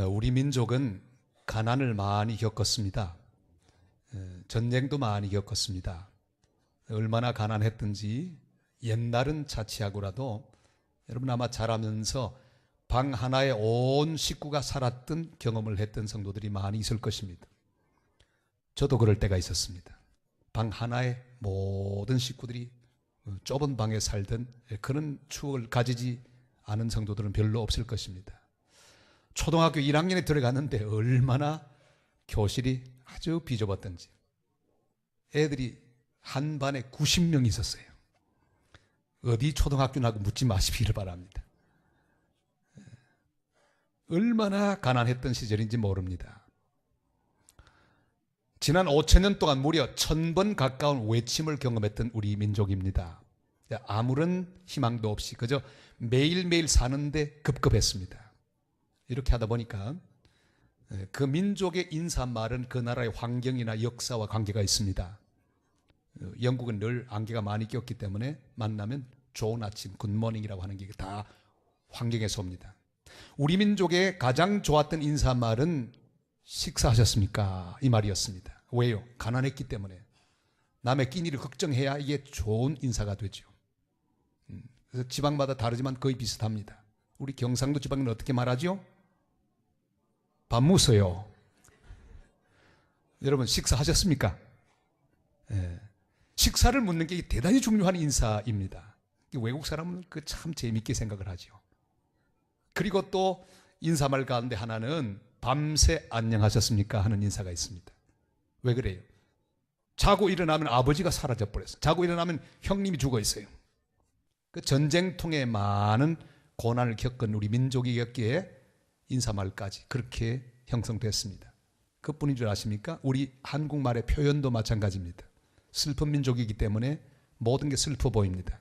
우리 민족은 가난을 많이 겪었습니다. 전쟁도 많이 겪었습니다. 얼마나 가난했든지 옛날은 자취하고라도 여러분 아마 자라면서 방 하나에 온 식구가 살았던 경험을 했던 성도들이 많이 있을 것입니다. 저도 그럴 때가 있었습니다. 방 하나에 모든 식구들이 좁은 방에 살던 그런 추억을 가지지 않은 성도들은 별로 없을 것입니다. 초등학교 1학년에 들어갔는데 얼마나 교실이 아주 비좁았던지 애들이 한 반에 90명 있었어요. 어디 초등학교냐고 묻지 마시기를 바랍니다. 얼마나 가난했던 시절인지 모릅니다. 지난 5천년 동안 무려 1000번 가까운 외침을 경험했던 우리 민족입니다. 아무런 희망도 없이 그저 매일매일 사는데 급급했습니다. 이렇게 하다 보니까 그 민족의 인사말은 그 나라의 환경이나 역사와 관계가 있습니다. 영국은 늘 안개가 많이 꼈기 때문에 만나면 좋은 아침, 굿모닝이라고 하는 게 다 환경에서 옵니다. 우리 민족의 가장 좋았던 인사말은 식사하셨습니까? 이 말이었습니다. 왜요? 가난했기 때문에. 남의 끼니를 걱정해야 이게 좋은 인사가 되죠. 그래서 지방마다 다르지만 거의 비슷합니다. 우리 경상도 지방은 어떻게 말하죠? 밥 무서요. 여러분 식사하셨습니까? 식사를 묻는 게 대단히 중요한 인사입니다. 외국 사람은 그 참 재밌게 생각을 하죠. 그리고 또 인사말 가운데 하나는 밤새 안녕하셨습니까? 하는 인사가 있습니다. 왜 그래요? 자고 일어나면 아버지가 사라져 버렸어요. 자고 일어나면 형님이 죽어 있어요. 그 전쟁통에 많은 고난을 겪은 우리 민족이었기에 인사말까지 그렇게 형성됐습니다. 그뿐인 줄 아십니까? 우리 한국말의 표현도 마찬가지입니다. 슬픈 민족이기 때문에 모든 게 슬퍼 보입니다.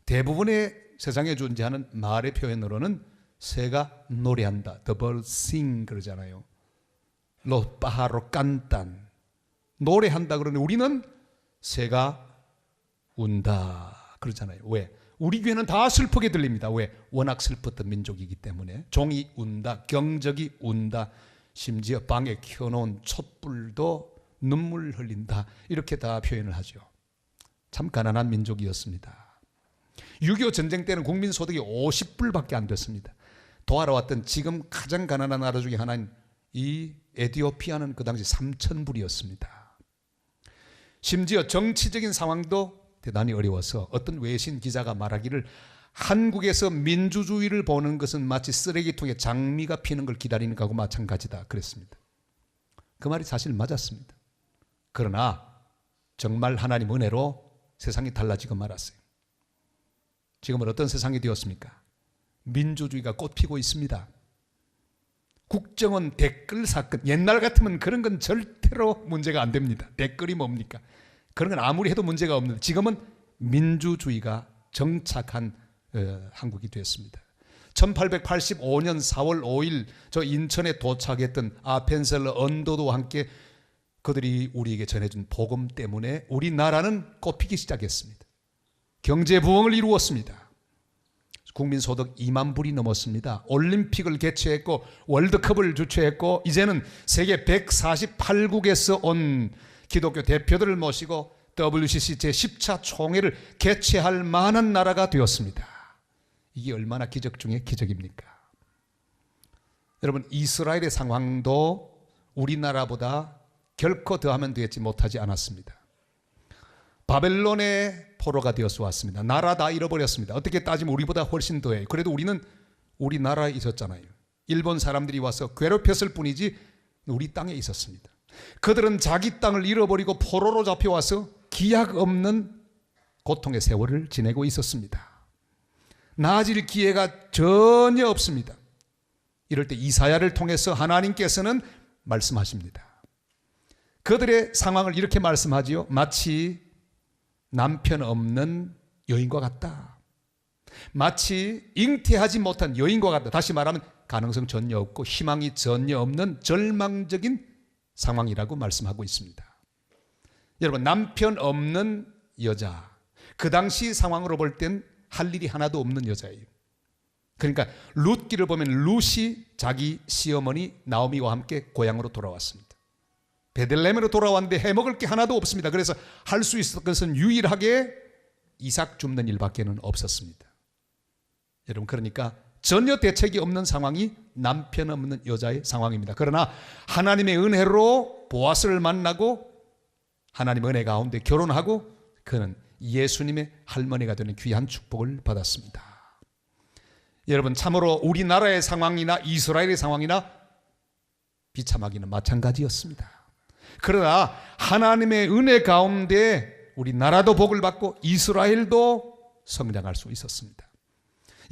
대부분의 세상에 존재하는 말의 표현으로는 새가 노래한다. The bird sing 그러잖아요. Los pájaros cantan. 노래한다 그러는데 우리는 새가 운다 그러잖아요. 왜? 우리 귀에는 다 슬프게 들립니다. 왜? 워낙 슬펐던 민족이기 때문에. 종이 운다, 경적이 운다, 심지어 방에 켜놓은 촛불도 눈물 흘린다. 이렇게 다 표현을 하죠. 참 가난한 민족이었습니다. 6.25 전쟁 때는 국민 소득이 50불밖에 안 됐습니다. 도하러 왔던 지금 가장 가난한 나라 중에 하나인 이 에티오피아는 그 당시 3,000불이었습니다. 심지어 정치적인 상황도 대단히 어려워서 어떤 외신 기자가 말하기를 한국에서 민주주의를 보는 것은 마치 쓰레기통에 장미가 피는 걸 기다리는 것하고 마찬가지다 그랬습니다. 그 말이 사실 맞았습니다. 그러나 정말 하나님 은혜로 세상이 달라지고 말았어요. 지금은 어떤 세상이 되었습니까? 민주주의가 꽃피고 있습니다. 국정원 댓글 사건, 옛날 같으면 그런 건 절대로 문제가 안 됩니다. 댓글이 뭡니까? 그런 건 아무리 해도 문제가 없는데 지금은 민주주의가 정착한 한국이 되었습니다. 1885년 4월 5일 저 인천에 도착했던 아펜셀러 언도도와 함께 그들이 우리에게 전해준 복음 때문에 우리나라는 꽃피기 시작했습니다. 경제 부흥을 이루었습니다. 국민소득 2만 불이 넘었습니다. 올림픽을 개최했고 월드컵을 주최했고 이제는 세계 148국에서 온 기독교 대표들을 모시고 WCC 제10차 총회를 개최할 만한 나라가 되었습니다. 이게 얼마나 기적 중에 기적입니까? 여러분 이스라엘의 상황도 우리나라보다 결코 더하면 되지 못하지 않았습니다. 바벨론의 포로가 되어서 왔습니다. 나라 다 잃어버렸습니다. 어떻게 따지면 우리보다 훨씬 더해요. 그래도 우리는 우리나라에 있었잖아요. 일본 사람들이 와서 괴롭혔을 뿐이지 우리 땅에 있었습니다. 그들은 자기 땅을 잃어버리고 포로로 잡혀와서 기약 없는 고통의 세월을 지내고 있었습니다. 나아질 기회가 전혀 없습니다. 이럴 때 이사야를 통해서 하나님께서는 말씀하십니다. 그들의 상황을 이렇게 말씀하지요. 마치 남편 없는 여인과 같다. 마치 잉태하지 못한 여인과 같다. 다시 말하면 가능성 전혀 없고 희망이 전혀 없는 절망적인 상황이라고 말씀하고 있습니다. 여러분 남편 없는 여자 그 당시 상황으로 볼 땐 할 일이 하나도 없는 여자예요. 그러니까 룻기를 보면 룻이 자기 시어머니 나오미와 함께 고향으로 돌아왔습니다. 베들레헴으로 돌아왔는데 해먹을 게 하나도 없습니다. 그래서 할 수 있었던 것은 유일하게 이삭 줍는 일밖에는 없었습니다. 여러분, 그러니까 전혀 대책이 없는 상황이 남편 없는 여자의 상황입니다. 그러나 하나님의 은혜로 보아스를 만나고 하나님의 은혜 가운데 결혼하고 그는 예수님의 할머니가 되는 귀한 축복을 받았습니다. 여러분, 참으로 우리나라의 상황이나 이스라엘의 상황이나 비참하기는 마찬가지였습니다. 그러나 하나님의 은혜 가운데 우리나라도 복을 받고 이스라엘도 성장할 수 있었습니다.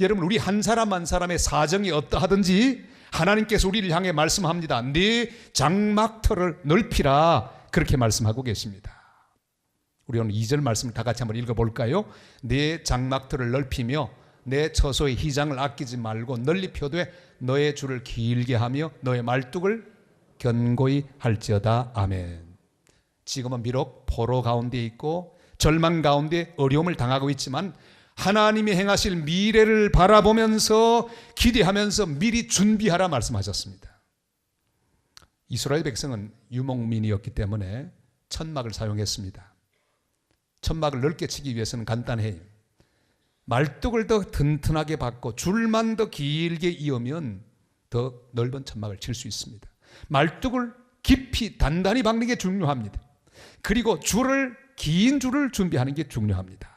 여러분, 우리 한 사람 한 사람의 사정이 어떠하든지 하나님께서 우리를 향해 말씀합니다. 네 장막터를 넓히라, 그렇게 말씀하고 계십니다. 우리 오늘 2절 말씀을 다 같이 한번 읽어볼까요? 네 장막터를 넓히며 내 처소의 희장을 아끼지 말고 널리 펴되 너의 줄을 길게 하며 너의 말뚝을 견고히 할지어다. 아멘. 지금은 비록 포로 가운데 있고 절망 가운데 어려움을 당하고 있지만 하나님이 행하실 미래를 바라보면서 기대하면서 미리 준비하라 말씀하셨습니다. 이스라엘 백성은 유목민이었기 때문에 천막을 사용했습니다. 천막을 넓게 치기 위해서는 간단해요. 말뚝을 더 튼튼하게 박고 줄만 더 길게 이으면 더 넓은 천막을 칠 수 있습니다. 말뚝을 깊이 단단히 박는 게 중요합니다. 그리고 긴 줄을 준비하는 게 중요합니다.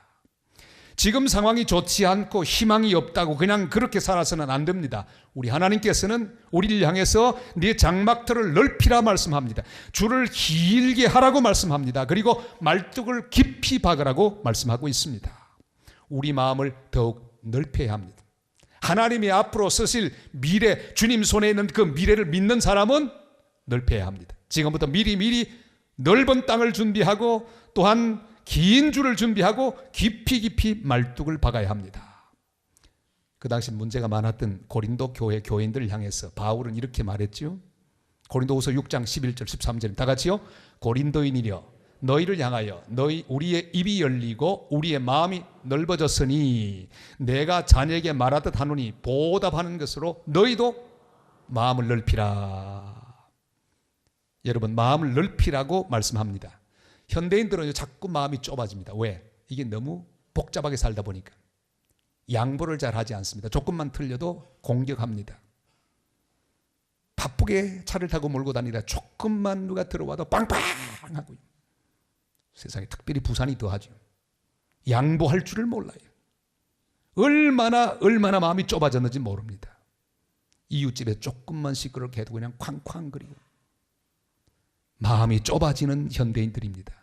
지금 상황이 좋지 않고 희망이 없다고 그냥 그렇게 살아서는 안 됩니다. 우리 하나님께서는 우리를 향해서 네 장막터를 넓히라 말씀합니다. 줄을 길게 하라고 말씀합니다. 그리고 말뚝을 깊이 박으라고 말씀하고 있습니다. 우리 마음을 더욱 넓혀야 합니다. 하나님이 앞으로 쓰실 미래, 주님 손에 있는 그 미래를 믿는 사람은 넓혀야 합니다. 지금부터 미리 넓은 땅을 준비하고 또한 긴 줄을 준비하고 깊이 말뚝을 박아야 합니다. 그 당시 문제가 많았던 고린도 교회 교인들을 향해서 바울은 이렇게 말했죠. 고린도후서 6장 11절 13절 다 같이요. 고린도인이여 너희를 향하여 우리의 입이 열리고 우리의 마음이 넓어졌으니 내가 자네에게 말하듯 하노니 보답하는 것으로 너희도 마음을 넓히라. 여러분, 마음을 넓히라고 말씀합니다. 현대인들은 자꾸 마음이 좁아집니다. 왜? 이게 너무 복잡하게 살다 보니까 양보를 잘 하지 않습니다. 조금만 틀려도 공격합니다. 바쁘게 차를 타고 몰고 다니다 조금만 누가 들어와도 빵빵하고, 세상에 특별히 부산이 더하죠. 양보할 줄을 몰라요. 얼마나 마음이 좁아졌는지 모릅니다. 이웃집에 조금만 시끄럽게 해도 그냥 쾅쾅거리고 마음이 좁아지는 현대인들입니다.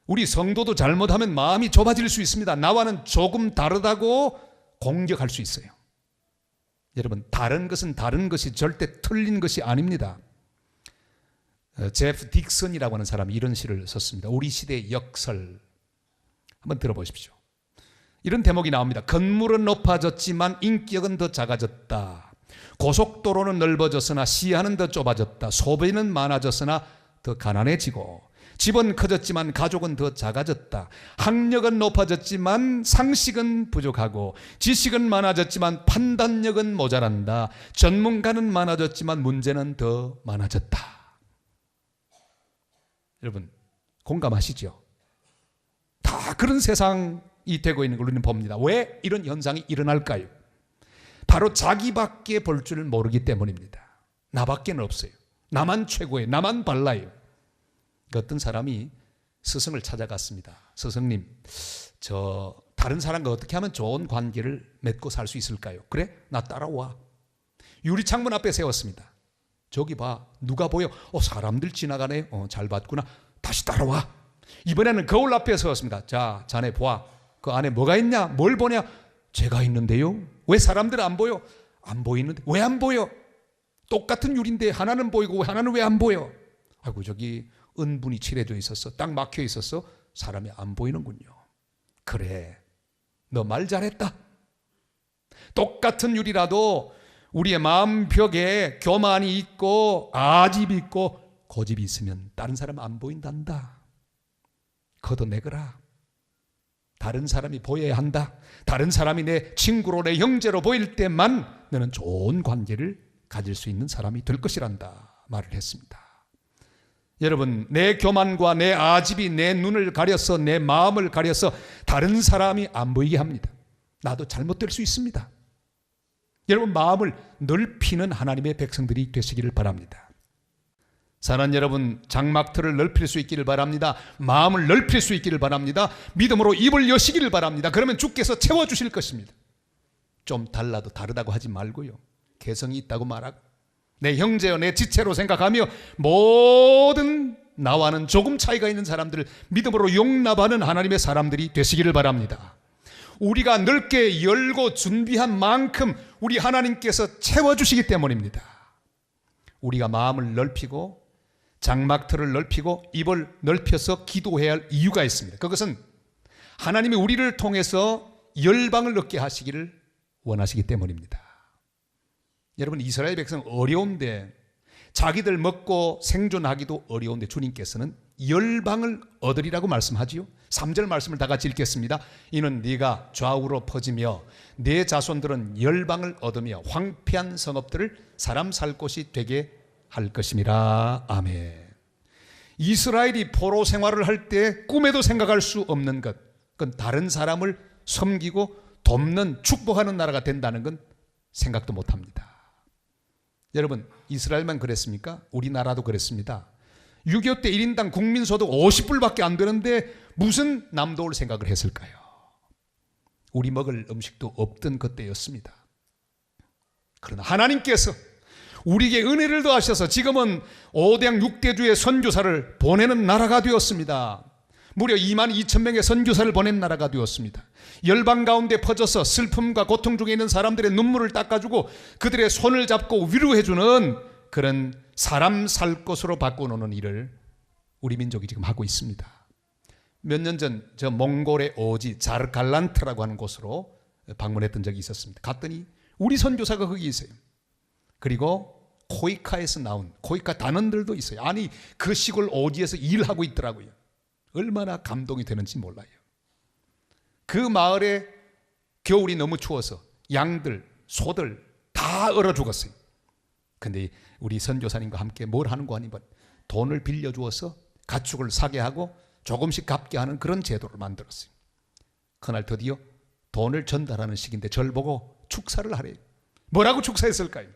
우리 성도도 잘못하면 마음이 좁아질 수 있습니다. 나와는 조금 다르다고 공격할 수 있어요. 여러분, 다른 것은 다른 것이 절대 틀린 것이 아닙니다. 제프 딕슨이라고 하는 사람이 이런 시를 썼습니다. 우리 시대의 역설 한번 들어보십시오. 이런 대목이 나옵니다. 건물은 높아졌지만 인격은 더 작아졌다. 고속도로는 넓어졌으나 시야는 더 좁아졌다. 소비는 많아졌으나 더 가난해지고, 집은 커졌지만 가족은 더 작아졌다. 학력은 높아졌지만 상식은 부족하고, 지식은 많아졌지만 판단력은 모자란다. 전문가는 많아졌지만 문제는 더 많아졌다. 여러분, 공감하시죠? 다 그런 세상이 되고 있는 걸 우리는 봅니다. 왜 이런 현상이 일어날까요? 바로 자기밖에 볼 줄 모르기 때문입니다. 나밖에는 없어요. 나만 최고예요. 나만 발라요. 어떤 사람이 스승을 찾아갔습니다. 스승님, 저 다른 사람과 어떻게 하면 좋은 관계를 맺고 살 수 있을까요? 그래? 나 따라와. 유리창문 앞에 세웠습니다. 저기 봐. 누가 보여? 사람들 지나가네. 잘 봤구나. 다시 따라와. 이번에는 거울 앞에 세웠습니다. 자, 자네 봐. 그 안에 뭐가 있냐? 뭘 보냐? 제가 있는데요. 왜 사람들은 안 보여? 안 보이는데. 왜 안 보여? 똑같은 유리인데 하나는 보이고 하나는 왜 안 보여? 아이고, 저기 은분이 칠해져 있었어. 딱 막혀 있었어. 사람이 안 보이는군요. 그래, 너 말 잘했다. 똑같은 유리라도 우리의 마음 벽에 교만이 있고 아집이 있고 고집이 있으면 다른 사람 안 보인단다. 걷어내거라. 다른 사람이 보여야 한다. 다른 사람이 내 친구로 내 형제로 보일 때만 너는 좋은 관계를 가질 수 있는 사람이 될 것이란다 말을 했습니다. 여러분, 내 교만과 내 아집이 내 눈을 가려서 내 마음을 가려서 다른 사람이 안 보이게 합니다. 나도 잘못될 수 있습니다. 여러분, 마음을 넓히는 하나님의 백성들이 되시기를 바랍니다. 사랑하는 여러분, 장막틀을 넓힐 수 있기를 바랍니다. 마음을 넓힐 수 있기를 바랍니다. 믿음으로 입을 여시기를 바랍니다. 그러면 주께서 채워주실 것입니다. 좀 달라도 다르다고 하지 말고요, 개성이 있다고 말하고 내 형제여 내 지체로 생각하며 모든 나와는 조금 차이가 있는 사람들을 믿음으로 용납하는 하나님의 사람들이 되시기를 바랍니다. 우리가 넓게 열고 준비한 만큼 우리 하나님께서 채워주시기 때문입니다. 우리가 마음을 넓히고 장막틀을 넓히고 입을 넓혀서 기도해야 할 이유가 있습니다. 그것은 하나님이 우리를 통해서 열방을 얻게 하시기를 원하시기 때문입니다. 여러분, 이스라엘 백성 어려운데, 자기들 먹고 생존하기도 어려운데 주님께서는 열방을 얻으리라고 말씀하지요. 3절 말씀을 다 같이 읽겠습니다. 이는 네가 좌우로 퍼지며 네 자손들은 열방을 얻으며 황폐한 성읍들을 사람 살 곳이 되게 할 것임이라. 아멘. 이스라엘이 포로 생활을 할 때 꿈에도 생각할 수 없는 것, 그건 다른 사람을 섬기고 돕는 축복하는 나라가 된다는 건 생각도 못합니다. 여러분, 이스라엘만 그랬습니까? 우리나라도 그랬습니다. 6.25 때 1인당 국민소득 50불밖에 안 되는데 무슨 남도울 생각을 했을까요? 우리 먹을 음식도 없던 그때였습니다. 그러나 하나님께서 우리에게 은혜를 더하셔서 지금은 5대양 6대주의 선교사를 보내는 나라가 되었습니다. 무려 22,000명의 선교사를 보낸 나라가 되었습니다. 열방 가운데 퍼져서 슬픔과 고통 중에 있는 사람들의 눈물을 닦아주고 그들의 손을 잡고 위로해주는 그런 사람 살 곳으로 바꿔놓는 일을 우리 민족이 지금 하고 있습니다. 몇 년 전 저 몽골의 오지 자르갈란트라고 하는 곳으로 방문했던 적이 있었습니다. 갔더니 우리 선교사가 거기 있어요. 그리고 코이카에서 나온 코이카 단원들도 있어요. 아니, 그 시골 오지에서 일하고 있더라고요. 얼마나 감동이 되는지 몰라요. 그 마을에 겨울이 너무 추워서 양들, 소들 다 얼어 죽었어요. 근데 우리 선교사님과 함께 뭘 하는 거 아니면 돈을 빌려주어서 가축을 사게 하고 조금씩 갚게 하는 그런 제도를 만들었어요. 그날 드디어 돈을 전달하는 시기인데 저를 보고 축사를 하래요. 뭐라고 축사했을까요?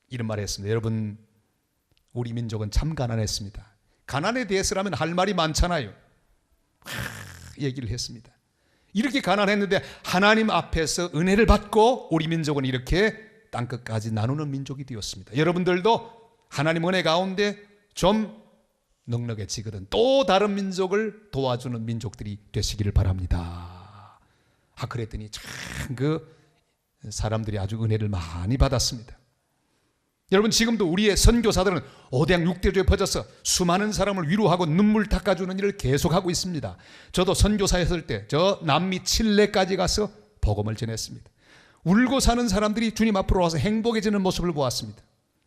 이런 말을 했습니다. 여러분, 우리 민족은 참 가난했습니다. 가난에 대해서라면 할 말이 많잖아요. 얘기를 했습니다. 이렇게 가난했는데 하나님 앞에서 은혜를 받고 우리 민족은 이렇게 땅끝까지 나누는 민족이 되었습니다. 여러분들도 하나님 은혜 가운데 좀 넉넉해지거든 또 다른 민족을 도와주는 민족들이 되시기를 바랍니다. 그랬더니 참 그 사람들이 아주 은혜를 많이 받았습니다. 여러분, 지금도 우리의 선교사들은 5대양 6대주에 퍼져서 수많은 사람을 위로하고 눈물 닦아주는 일을 계속하고 있습니다. 저도 선교사였을 때 저 남미 칠레까지 가서 복음을 전했습니다. 울고 사는 사람들이 주님 앞으로 와서 행복해지는 모습을 보았습니다.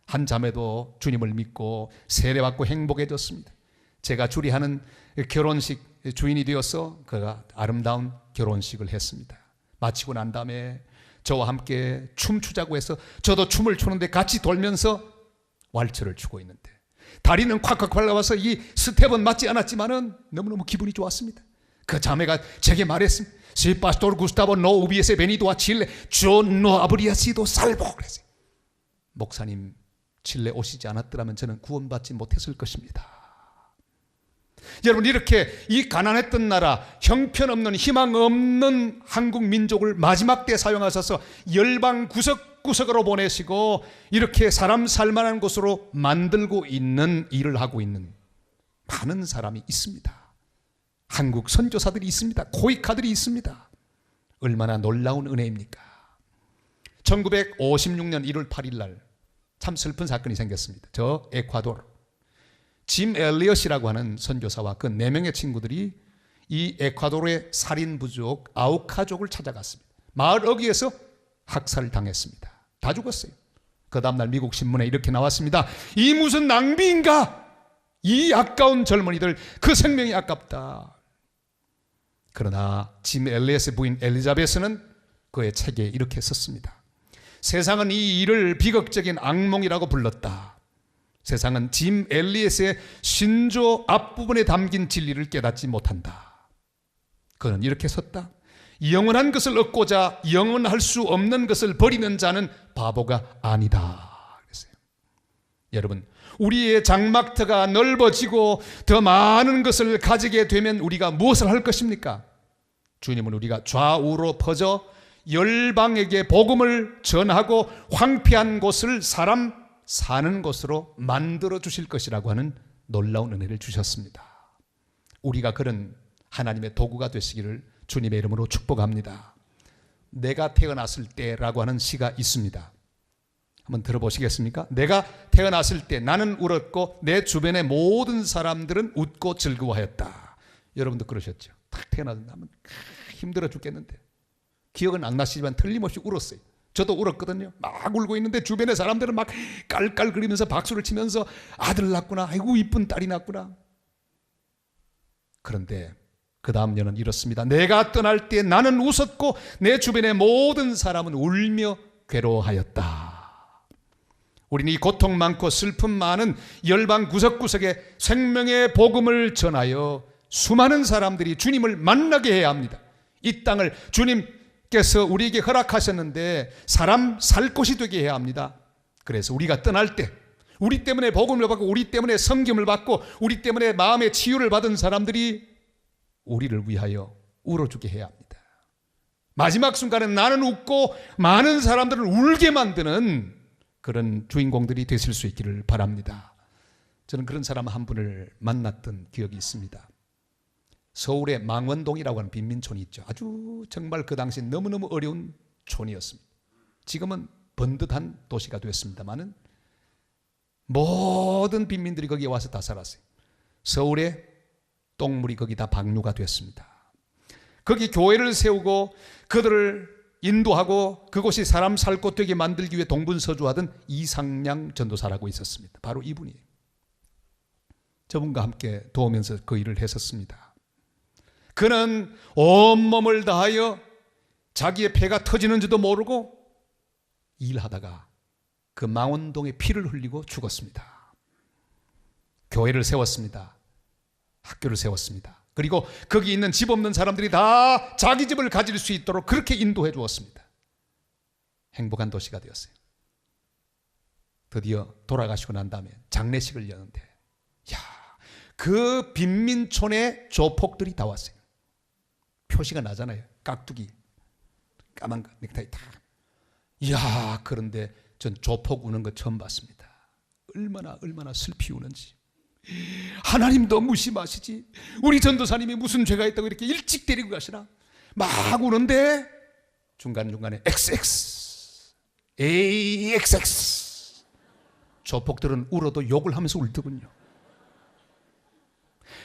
한 자매도 주님을 믿고 세례받고 행복해졌습니다. 제가 주리하는 결혼식 주인이 되어서 그가 아름다운 결혼식을 했습니다. 마치고 난 다음에 저와 함께 춤추자고 해서 저도 춤을 추는데 같이 돌면서 왈츠를 추고 있는데 다리는 콱콱 발라와서 이 스텝은 맞지 않았지만은 너무너무 기분이 좋았습니다. 그 자매가 제게 말했습니다. Si pastor Gustavo no hubiese venido a Chile, yo no habría sido salvo. 목사님 칠레 오시지 않았더라면 저는 구원받지 못했을 것입니다. 여러분, 이렇게 이 가난했던 나라, 형편없는 희망 없는 한국 민족을 마지막 때 사용하셔서 열방 구석구석으로 보내시고 이렇게 사람 살만한 곳으로 만들고 있는 일을 하고 있는 많은 사람이 있습니다. 한국 선교사들이 있습니다. 코이카들이 있습니다. 얼마나 놀라운 은혜입니까? 1956년 1월 8일 날 참 슬픈 사건이 생겼습니다. 저 에콰도르 짐 엘리엇이라고 하는 선교사와 그 4명의 친구들이 이 에콰도르의 살인 부족 아우카족을 찾아갔습니다. 마을 어귀에서 학살을 당했습니다. 다 죽었어요. 그 다음날 미국 신문에 이렇게 나왔습니다. 이 무슨 낭비인가? 이 아까운 젊은이들, 그 생명이 아깝다. 그러나 짐 엘리엇의 부인 엘리자베스는 그의 책에 이렇게 썼습니다. 세상은 이 일을 비극적인 악몽이라고 불렀다. 세상은 짐 엘리엇의 신조 앞부분에 담긴 진리를 깨닫지 못한다. 그는 이렇게 썼다. 영원한 것을 얻고자 영원할 수 없는 것을 버리는 자는 바보가 아니다. 그랬어요. 여러분, 우리의 장막터가 넓어지고 더 많은 것을 가지게 되면 우리가 무엇을 할 것입니까? 주님은 우리가 좌우로 퍼져 열방에게 복음을 전하고 황폐한 곳을 사람 사는 곳으로 만들어 주실 것이라고 하는 놀라운 은혜를 주셨습니다. 우리가 그런 하나님의 도구가 되시기를 주님의 이름으로 축복합니다. 내가 태어났을 때라고 하는 시가 있습니다. 한번 들어보시겠습니까? 내가 태어났을 때 나는 울었고 내 주변의 모든 사람들은 웃고 즐거워하였다. 여러분도 그러셨죠? 딱 태어나면 힘들어 죽겠는데 기억은 안 나시지만 틀림없이 울었어요. 저도 울었거든요. 막 울고 있는데 주변의 사람들은 막 깔깔거리면서 박수를 치면서 아들 낳구나, 아이고 이쁜 딸이 낳구나. 그런데 그 다음 년은 이렇습니다. 내가 떠날 때 나는 웃었고 내 주변의 모든 사람은 울며 괴로워하였다. 우리는 이 고통 많고 슬픔 많은 열방 구석구석에 생명의 복음을 전하여 수많은 사람들이 주님을 만나게 해야 합니다. 이 땅을 주님께서 우리에게 허락하셨는데 사람 살 곳이 되게 해야 합니다. 그래서 우리가 떠날 때 우리 때문에 복음을 받고 우리 때문에 성김을 받고 우리 때문에 마음의 치유를 받은 사람들이 우리를 위하여 울어주게 해야 합니다. 마지막 순간에 나는 웃고 많은 사람들을 울게 만드는 그런 주인공들이 되실 수 있기를 바랍니다. 저는 그런 사람 한 분을 만났던 기억이 있습니다. 서울의 망원동이라고 하는 빈민촌이 있죠. 아주 정말 그 당시 너무너무 어려운 촌이었습니다. 지금은 번듯한 도시가 됐습니다마는 모든 빈민들이 거기에 와서 다 살았어요. 서울의 똥물이 거기 다 방류가 됐습니다. 거기 교회를 세우고 그들을 인도하고 그곳이 사람 살 곳 되게 만들기 위해 동분서주하던 이상량 전도사라고 있었습니다. 바로 이분이에요. 저분과 함께 도우면서 그 일을 했었습니다. 그는 온몸을 다하여 자기의 폐가 터지는지도 모르고 일하다가 그 망원동에 피를 흘리고 죽었습니다. 교회를 세웠습니다. 학교를 세웠습니다. 그리고 거기 있는 집 없는 사람들이 다 자기 집을 가질 수 있도록 그렇게 인도해 주었습니다. 행복한 도시가 되었어요. 드디어 돌아가시고 난 다음에 장례식을 여는데 그 빈민촌에 조폭들이 다 왔어요. 표시가 나잖아요. 깍두기 까만 넥타이 다. 그런데 전 조폭 우는 거 처음 봤습니다. 얼마나 슬피 우는지. 하나님도 무심하시지. 우리 전도사님이 무슨 죄가 있다고 이렇게 일찍 데리고 가시나. 막 우는데 중간중간에 XX AXX 조폭들은 울어도 욕을 하면서 울더군요.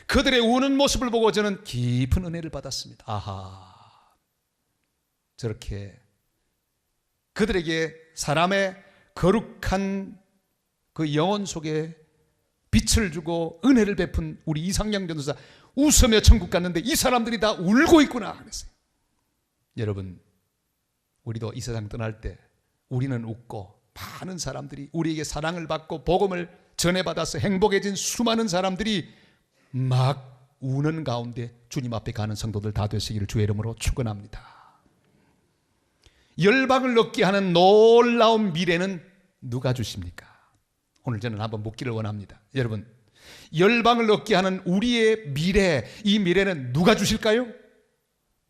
그들의 우는 모습을 보고 저는 깊은 은혜를 받았습니다. 아하, 저렇게 그들에게 사람의 거룩한 그 영혼 속에 빛을 주고 은혜를 베푼 우리 이상량 전도사 웃으며 천국 갔는데 이 사람들이 다 울고 있구나 그랬어요. 여러분, 우리도 이 세상 떠날 때 우리는 웃고 많은 사람들이 우리에게 사랑을 받고 복음을 전해받아서 행복해진 수많은 사람들이 막 우는 가운데 주님 앞에 가는 성도들 다 되시기를 주의 이름으로 축원합니다. 열방을 얻게 하는 놀라운 미래는 누가 주십니까? 오늘 저는 한번 묻기를 원합니다. 여러분, 열방을 얻게 하는 우리의 미래, 이 미래는 누가 주실까요?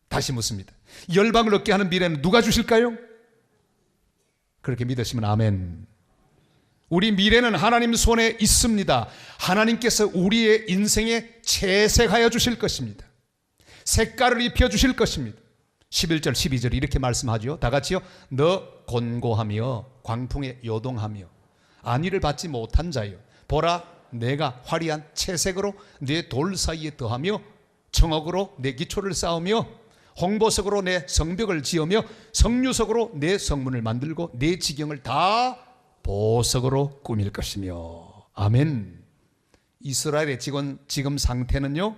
다시 묻습니다. 열방을 얻게 하는 미래는 누가 주실까요? 그렇게 믿으시면 아멘. 우리 미래는 하나님 손에 있습니다. 하나님께서 우리의 인생에 채색하여 주실 것입니다. 색깔을 입혀 주실 것입니다. 11절 12절 이렇게 말씀하죠. 다 같이요. 너 곤고하며 광풍에 요동하며 안위를 받지 못한 자여, 보라 내가 화려한 채색으로 내 돌 사이에 더하며 청옥으로 내 기초를 쌓으며 홍보석으로 내 성벽을 지으며 성류석으로 내 성문을 만들고 내 지경을 다 보석으로 꾸밀 것이며. 아멘. 이스라엘의 지금 상태는요,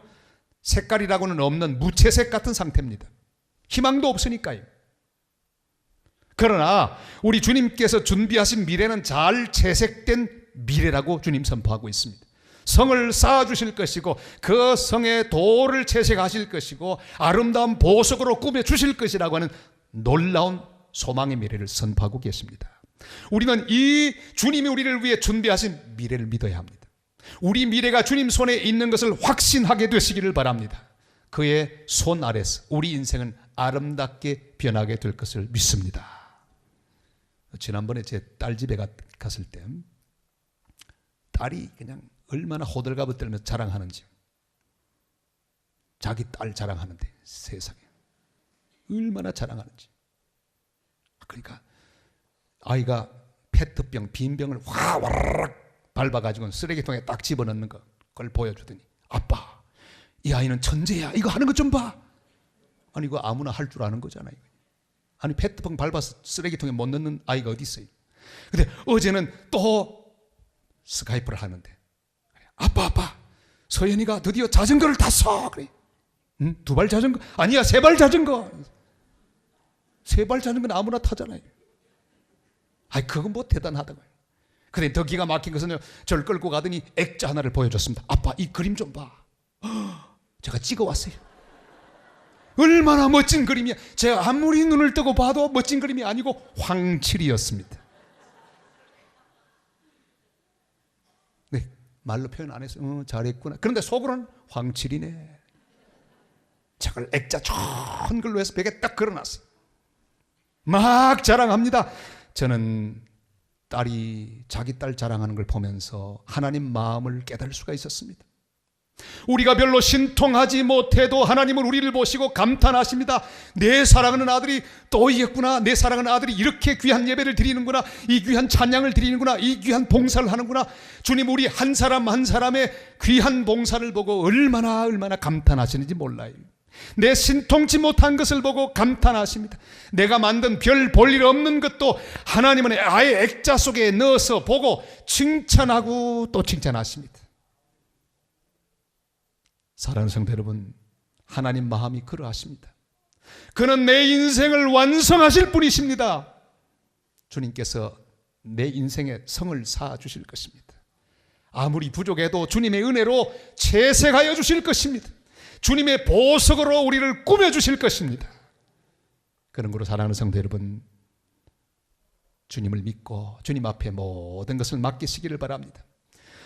색깔이라고는 없는 무채색 같은 상태입니다. 희망도 없으니까요. 그러나 우리 주님께서 준비하신 미래는 잘 채색된 미래라고 주님 선포하고 있습니다. 성을 쌓아주실 것이고 그 성의 돌을 채색하실 것이고 아름다운 보석으로 꾸며주실 것이라고 하는 놀라운 소망의 미래를 선포하고 계십니다. 우리는 이 주님이 우리를 위해 준비하신 미래를 믿어야 합니다. 우리 미래가 주님 손에 있는 것을 확신하게 되시기를 바랍니다. 그의 손 아래서 우리 인생은 아름답게 변하게 될 것을 믿습니다. 지난번에 제 딸 집에 갔을 때 딸이 그냥 얼마나 호들갑을 떨면서 자랑하는지, 자기 딸 자랑하는데 세상에 얼마나 자랑하는지. 그러니까 아이가 페트병, 빈 병을 와라락 밟아가지고 쓰레기통에 딱 집어넣는 거, 그걸 보여주더니 아빠, 이 아이는 천재야. 이거 하는 거 좀 봐. 아니 이거 아무나 할 줄 아는 거잖아요. 아니 페트병 밟아서 쓰레기통에 못 넣는 아이가 어디 있어요. 근데 어제는 또 스카이프를 하는데 아빠 서연이가 드디어 자전거를 탔어. 그래. 응? 2발 자전거? 아니야 3발 자전거. 3발 자전거는 아무나 타잖아요. 아이 그건 뭐 대단하다고요. 근데 더 기가 막힌 것은 저를 끌고 가더니 액자 하나를 보여줬습니다. 아빠 이 그림 좀 봐. 제가 찍어왔어요. 얼마나 멋진 그림이야. 제가 아무리 눈을 뜨고 봐도 멋진 그림이 아니고 황칠이었습니다. 네, 말로 표현 안 했어요. 잘했구나. 그런데 속으로는 황칠이네. 저걸 액자 좋은 걸로 해서 벽에 딱 걸어놨어요. 막 자랑합니다. 저는 딸이 자기 딸 자랑하는 걸 보면서 하나님 마음을 깨달을 수가 있었습니다. 우리가 별로 신통하지 못해도 하나님은 우리를 보시고 감탄하십니다. 내 사랑하는 아들이 또 이겼구나. 내 사랑하는 아들이 이렇게 귀한 예배를 드리는구나. 이 귀한 찬양을 드리는구나. 이 귀한 봉사를 하는구나. 주님 우리 한 사람 한 사람의 귀한 봉사를 보고 얼마나 감탄하시는지 몰라요. 내 신통치 못한 것을 보고 감탄하십니다. 내가 만든 별 볼 일 없는 것도 하나님은 아예 액자 속에 넣어서 보고 칭찬하고 또 칭찬하십니다. 사랑하는 성도 여러분, 하나님 마음이 그러하십니다. 그는 내 인생을 완성하실 분이십니다. 주님께서 내 인생에 성을 쌓아주실 것입니다. 아무리 부족해도 주님의 은혜로 채색하여 주실 것입니다. 주님의 보석으로 우리를 꾸며주실 것입니다. 그런 거로 사랑하는 성도 여러분, 주님을 믿고 주님 앞에 모든 것을 맡기시기를 바랍니다.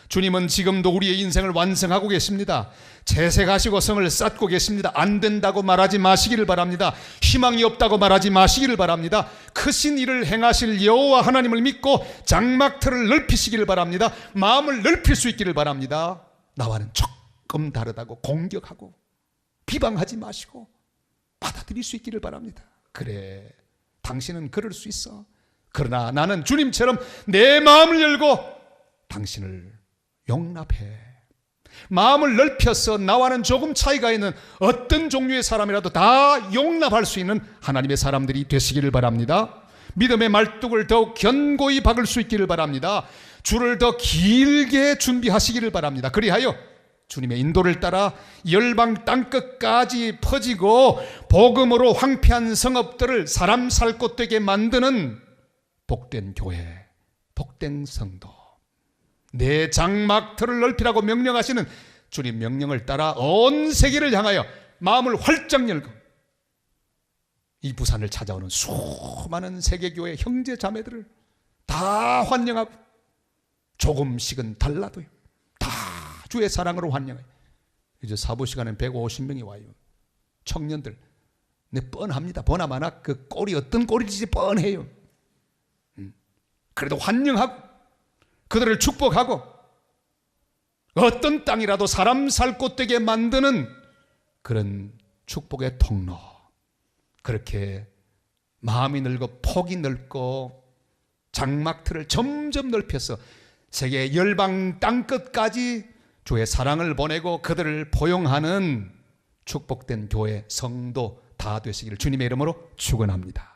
주님은 지금도 우리의 인생을 완성하고 계십니다. 채색하시고 성을 쌓고 계십니다. 안 된다고 말하지 마시기를 바랍니다. 희망이 없다고 말하지 마시기를 바랍니다. 크신 일을 행하실 여호와 하나님을 믿고 장막틀을 넓히시기를 바랍니다. 마음을 넓힐 수 있기를 바랍니다. 나와는 조금 다르다고 공격하고 비방하지 마시고 받아들일 수 있기를 바랍니다. 그래, 당신은 그럴 수 있어. 그러나 나는 주님처럼 내 마음을 열고 당신을 용납해. 마음을 넓혀서 나와는 조금 차이가 있는 어떤 종류의 사람이라도 다 용납할 수 있는 하나님의 사람들이 되시기를 바랍니다. 믿음의 말뚝을 더욱 견고히 박을 수 있기를 바랍니다. 줄을 더 길게 준비하시기를 바랍니다. 그리하여 주님의 인도를 따라 열방 땅끝까지 퍼지고 복음으로 황폐한 성읍들을 사람 살 곳 되게 만드는 복된 교회, 복된 성도, 내 장막틀을 넓히라고 명령하시는 주님 명령을 따라 온 세계를 향하여 마음을 활짝 열고 이 부산을 찾아오는 수많은 세계교회 형제 자매들을 다 환영하고 조금씩은 달라도요 다 주의 사랑으로 환영해요. 이제 사부 시간엔 150명이 와요. 청년들. 네, 뻔합니다. 보나마나 그 꼴이 어떤 꼴인지 뻔해요. 그래도 환영하고 그들을 축복하고 어떤 땅이라도 사람 살 곳 되게 만드는 그런 축복의 통로. 그렇게 마음이 넓고 폭이 넓고 장막틀을 점점 넓혀서 세계 열방 땅끝까지 주의 사랑을 보내고 그들을 포용하는 축복된 교회 성도 다 되시기를 주님의 이름으로 축원합니다.